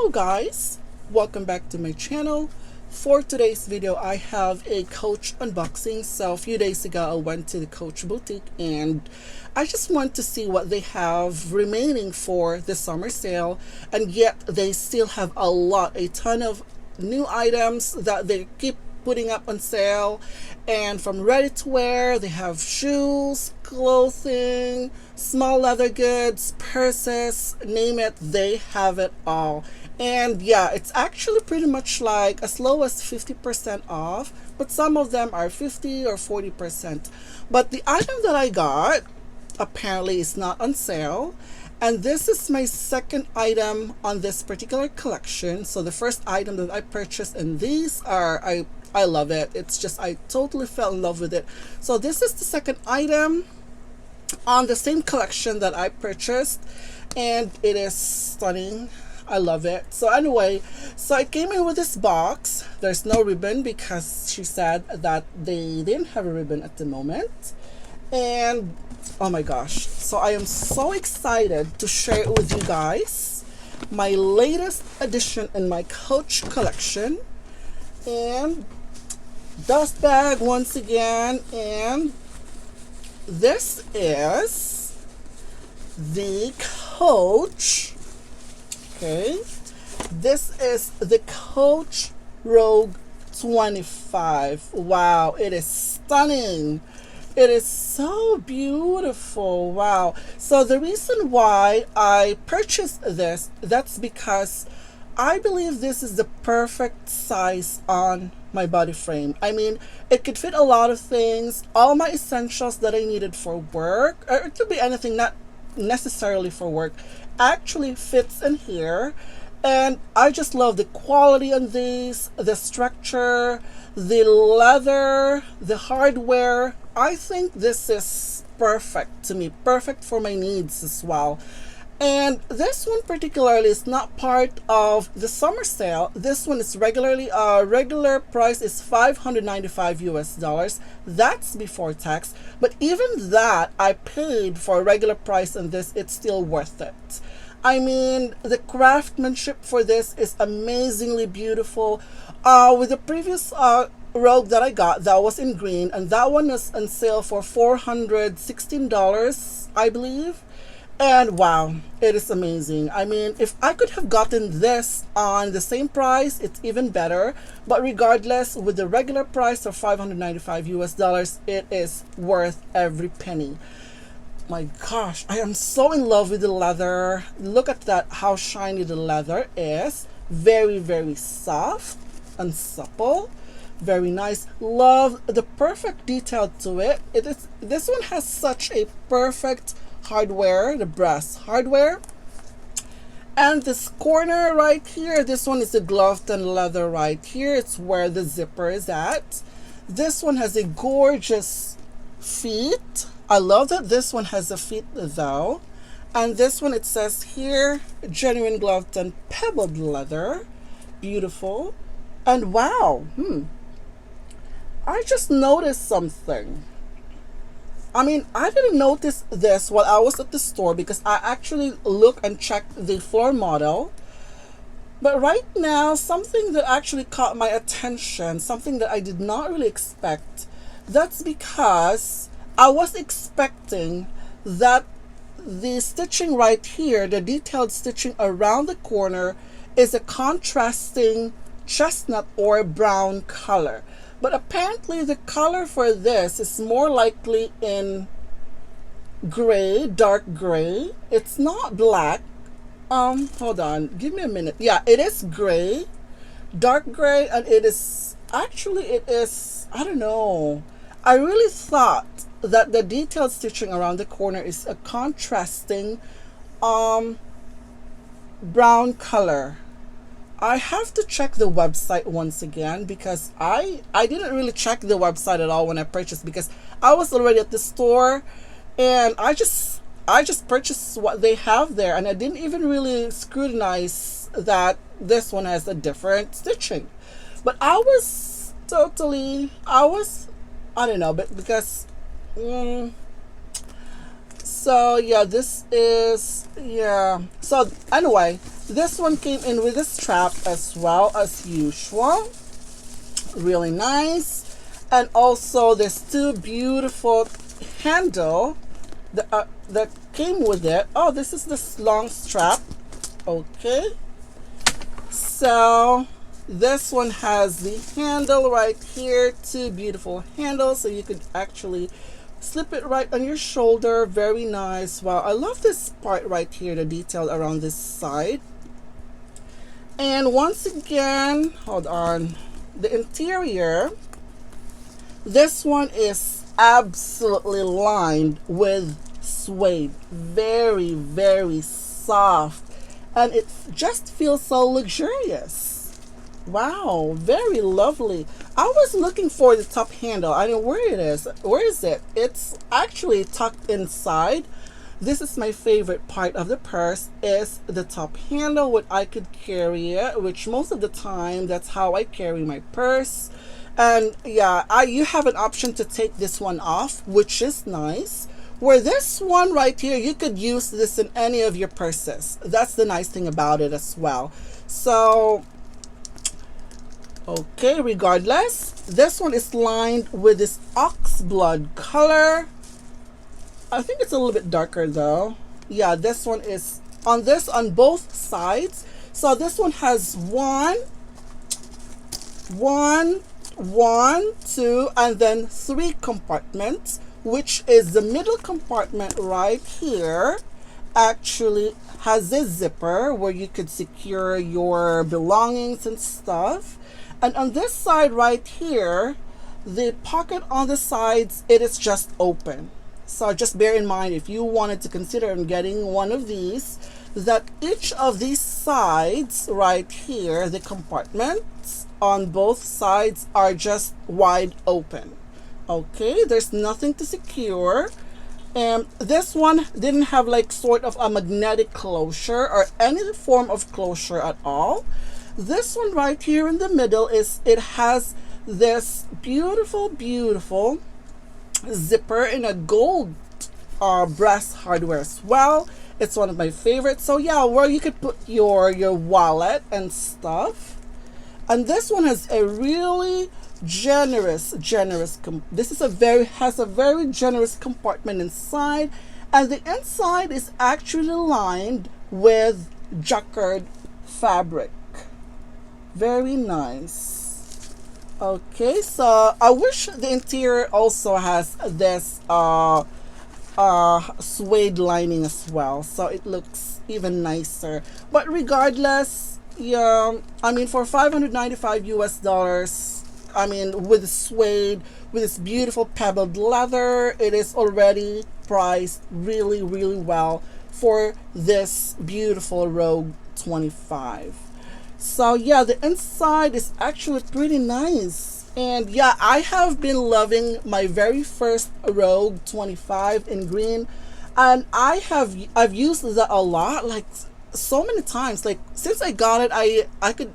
Hello guys, welcome back to my channel. For today's video I have a Coach unboxing. So a few days ago I went to the Coach boutique and I just want to see what they have remaining for the summer sale, and yet they still have a ton of new items that they keep putting up on sale. And from ready to wear, they have shoes, clothing, small leather goods, purses, name it, they have it all. And yeah, it's actually pretty much like as low as 50% off, but some of them are 50 or 40%. But the item that I got apparently is not on sale, and this is my second item on this particular collection. So the first item that I purchased, and these are I love it. It's just I totally fell in love with it. So this is the second item on the same collection that I purchased, and it is stunning. I love it. So anyway, so I came in with this box. There's no ribbon because she said that they didn't have a ribbon at the moment. And oh my gosh, so I am so excited to share it with you guys, my latest addition in my Coach collection. And dust bag once again, and this is the Coach, okay, this is the Coach Rogue 25. Wow, it is stunning. It is so beautiful. Wow. So the reason why I purchased this, that's because I believe this is the perfect size on my body frame. I mean, it could fit a lot of things, all my essentials that I needed for work, or it could be anything not necessarily for work, actually fits in here. And I just love the quality on these, the structure, the leather, the hardware. I think this is perfect to me, perfect for my needs as well. And this one particularly is not part of the summer sale. This one is regular price is $595 US. That's before tax. But even that I paid for a regular price, and this, it's still worth it. I mean, the craftsmanship for this is amazingly beautiful. With the previous robe that I got, that was in green, and that one is on sale for $416, I believe. And wow, it is amazing. I mean, if I could have gotten this on the same price, it's even better. But regardless, with the regular price of $595 US, it is worth every penny. My gosh, I am so in love with the leather. Look at that, how shiny the leather is. Very, very soft and supple. Very nice. Love the perfect detail to it. This one has such a perfect hardware, the brass hardware. And this corner right here, this one is the gloved and leather right here. It's where the zipper is at. This one has a gorgeous feet. I love that this one has a feet though. And this one, it says here, genuine gloved and pebbled leather. Beautiful. And wow, I just noticed something. I mean, I didn't notice this while I was at the store because I actually looked and checked the floor model. But right now, something that actually caught my attention, something that I did not really expect, that's because I was expecting that the stitching right here, the detailed stitching around the corner, is a contrasting chestnut or brown color. But apparently the color for this is more likely in gray, dark gray. It's not black. Hold on, give me a minute. Yeah, it is gray, dark gray, and it is, actually it is, I don't know. I really thought that the detailed stitching around the corner is a contrasting brown color. I have to check the website once again because I didn't really check the website at all when I purchased, because I was already at the store and I just purchased what they have there, and I didn't even really scrutinize that this one has a different stitching. But I don't know, but because So yeah, this is, yeah, so anyway, this one came in with a strap as well as usual. Really nice. And also there's two beautiful handle that came with it. Oh, this is this long strap. Okay, so this one has the handle right here, two beautiful handles, so you could actually slip it right on your shoulder. Very nice. Wow, I love this part right here, the detail around this side. And once again, hold on, the interior, this one is absolutely lined with suede. Very, very soft, and it just feels so luxurious. Wow, very lovely. I was looking for the top handle. I don't know where it is. Where is it? It's actually tucked inside. This is my favorite part of the purse, is the top handle, what I could carry it, which most of the time that's how I carry my purse. And yeah, you have an option to take this one off, which is nice. Where this one right here, you could use this in any of your purses. That's the nice thing about it as well. So okay, regardless, this one is lined with this ox blood color. I think it's a little bit darker though. Yeah, this one is on both sides. So this one has one, two, and then three compartments, which is the middle compartment right here actually has a zipper where you could secure your belongings and stuff. And on this side right here, the pocket on the sides, it is just open. So just bear in mind, if you wanted to consider getting one of these, that each of these sides right here, the compartments on both sides are just wide open. Okay, there's nothing to secure. And this one didn't have like sort of a magnetic closure or any form of closure at all. This one right here in the middle it has this beautiful zipper in a gold brass hardware as well. It's one of my favorites. So yeah, where you could put your wallet and stuff. And this one has a really generous this is has a very generous compartment inside, and the inside is actually lined with jacquard fabric. Very nice. Okay, so I wish the interior also has this suede lining as well, so it looks even nicer. But regardless, yeah, I mean, for $595 US, I mean, with suede, with this beautiful pebbled leather, it is already priced really well for this beautiful Rogue 25. So yeah, the inside is actually pretty nice. And yeah, I have been loving my very first Rogue 25 in green, and I've used that a lot, like so many times. Like since I got it, I could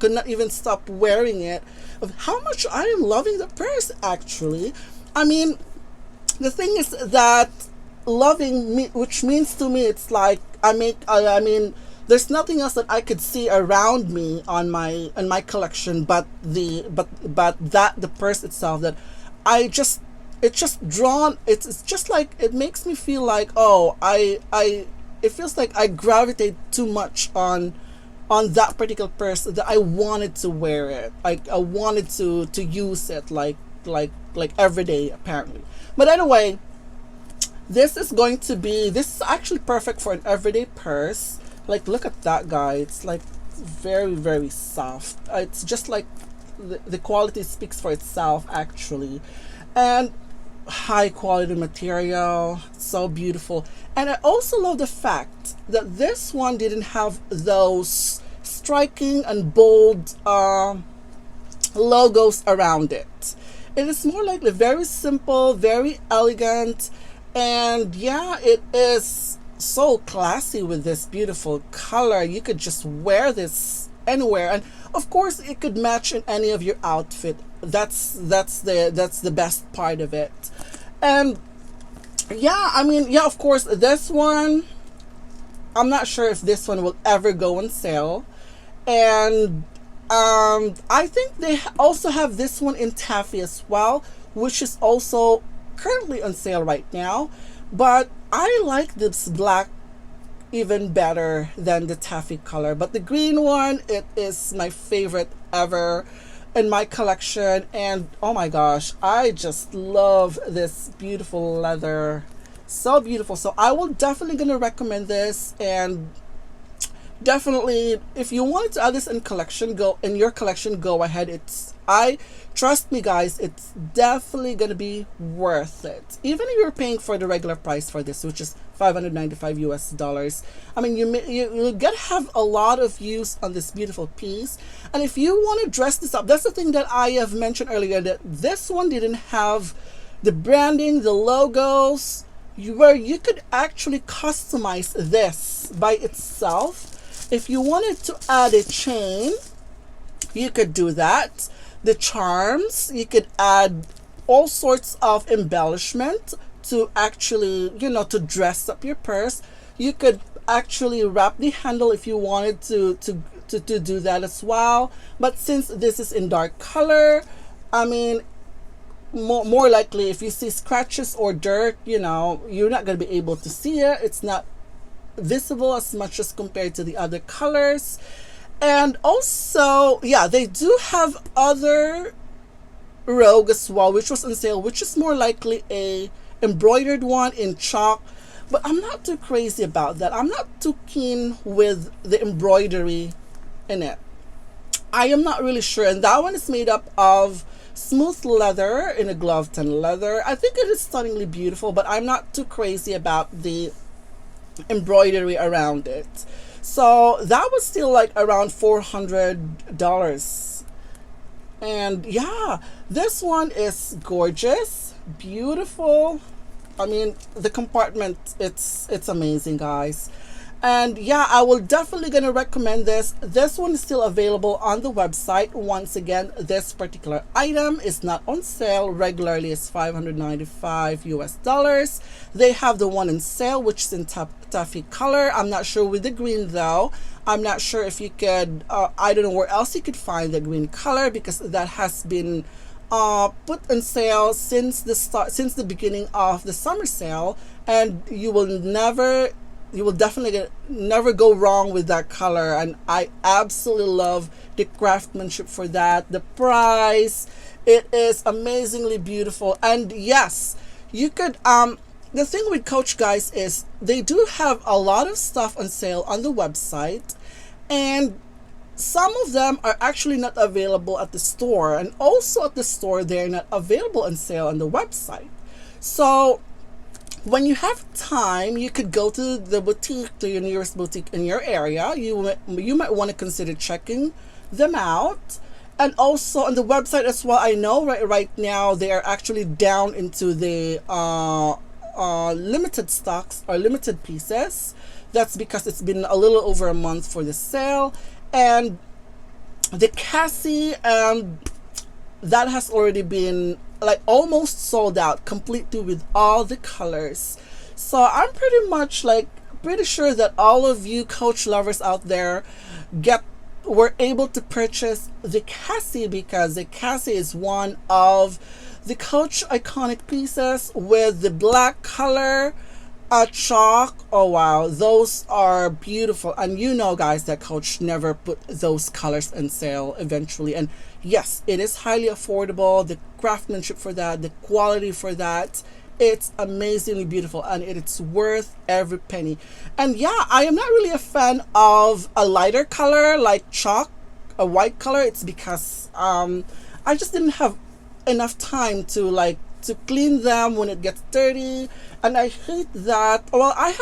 not even stop wearing it, of how much I am loving the purse actually. I mean, the thing is that loving me, which means to me, it's like I mean, there's nothing else that I could see around me on my collection but the purse itself, that it's just drawn. It's just like, it makes me feel like, oh, it feels like I gravitate too much on that particular purse, that I wanted to wear it. I wanted to use it like every day apparently. But anyway, this is actually perfect for an everyday purse. Like, look at that, guy. It's like very soft. It's just like the quality speaks for itself actually. And high quality material, so beautiful. And I also love the fact that this one didn't have those striking and bold logos around it. It is more like very simple, very elegant, and yeah, it is so classy with this beautiful color. You could just wear this anywhere, and of course it could match in any of your outfit. That's the best part of it. And Yeah, I mean, yeah, of course, this one, I'm not sure if this one will ever go on sale. And I think they also have this one in taffy as well, which is also currently on sale right now. But I like this black even better than the taffy color. But the green one, it is my favorite ever in my collection. And oh my gosh, I just love this beautiful leather. So beautiful. So I will definitely gonna recommend this. And definitely, if you wanted to add this in your collection, go ahead. It's I trust me guys, it's definitely gonna be worth it, even if you're paying for the regular price for this, which is 595 US dollars. I mean, you get have a lot of use on this beautiful piece. And if you want to dress this up, that's the thing that I have mentioned earlier, that this one didn't have the branding, the logos, where you could actually customize this by itself. If you wanted to add a chain, you could do that. The charms, you could add all sorts of embellishment to actually, to dress up your purse. You could actually wrap the handle if you wanted to do that as well. But since this is in dark color, I mean, more likely if you see scratches or dirt, you're not going to be able to see it. It's not visible as much as compared to the other colors. And also, yeah, they do have other rogue as well, which was on sale, which is more likely a embroidered one in chalk. But I'm not too crazy about that. I'm not too keen with the embroidery in it. I am not really sure. And that one is made up of smooth leather in a glove tan leather. I think it is stunningly beautiful, but I'm not too crazy about the embroidery around it. So that was still like around $400. And yeah, this one is gorgeous, beautiful. I mean, the compartment, it's amazing, guys. And yeah, I will definitely gonna recommend this. This one is still available on the website. Once again, this particular item is not on sale. Regularly it's 595 US dollars. They have the one in sale, which is in taffy color. I'm not sure with the green though. I'm not sure if you could, I don't know where else you could find the green color, because that has been put on sale since the beginning of the summer sale, and you will definitely never go wrong with that color. And I absolutely love the craftsmanship for that. The price, it is amazingly beautiful. And yes, you could the thing with Coach, guys, is they do have a lot of stuff on sale on the website, and some of them are actually not available at the store, and also at the store they're not available on sale on the website. So when you have time, you could go to the boutique, to your nearest boutique in your area. You might want to consider checking them out. And also on the website as well, I know right now they are actually down into the limited stocks or limited pieces. That's because it's been a little over a month for the sale. And the Cassie, that has already been like almost sold out completely with all the colors. So I'm pretty sure that all of you Coach lovers out there were able to purchase the Cassie, because the Cassie is one of the Coach iconic pieces with the black color, chalk. Oh wow, those are beautiful. And guys, that Coach never put those colors on sale eventually. And yes, it is highly affordable. The craftsmanship for that, the quality for that, it's amazingly beautiful, and it's worth every penny. And yeah, I am not really a fan of a lighter color like chalk, a white color. It's because I just didn't have enough time to clean them when it gets dirty. And I hate that. Well, I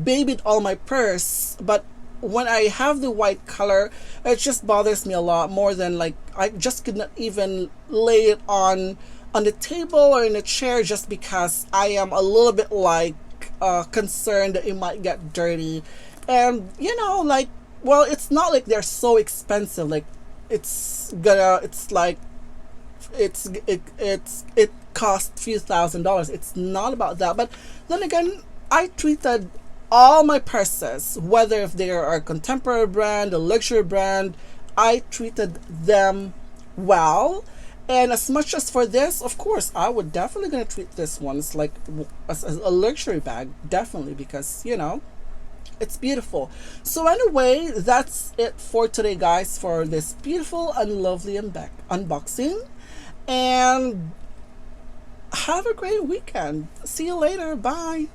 babied all my purse, but when I have the white color, it just bothers me a lot more than I just could not even lay it on the table or in a chair, just because I am a little bit concerned that it might get dirty. And well, it's not like they're so expensive. Like it's cost few $1,000s. It's not about that. But then again, I treated all my purses, whether if they are a contemporary brand, a luxury brand, I treated them well. And as much as for this, of course, I would definitely gonna treat this one as like as a luxury bag, definitely, because it's beautiful. So anyway, that's it for today, guys, for this beautiful and lovely unboxing. And have a great weekend. See you later. Bye.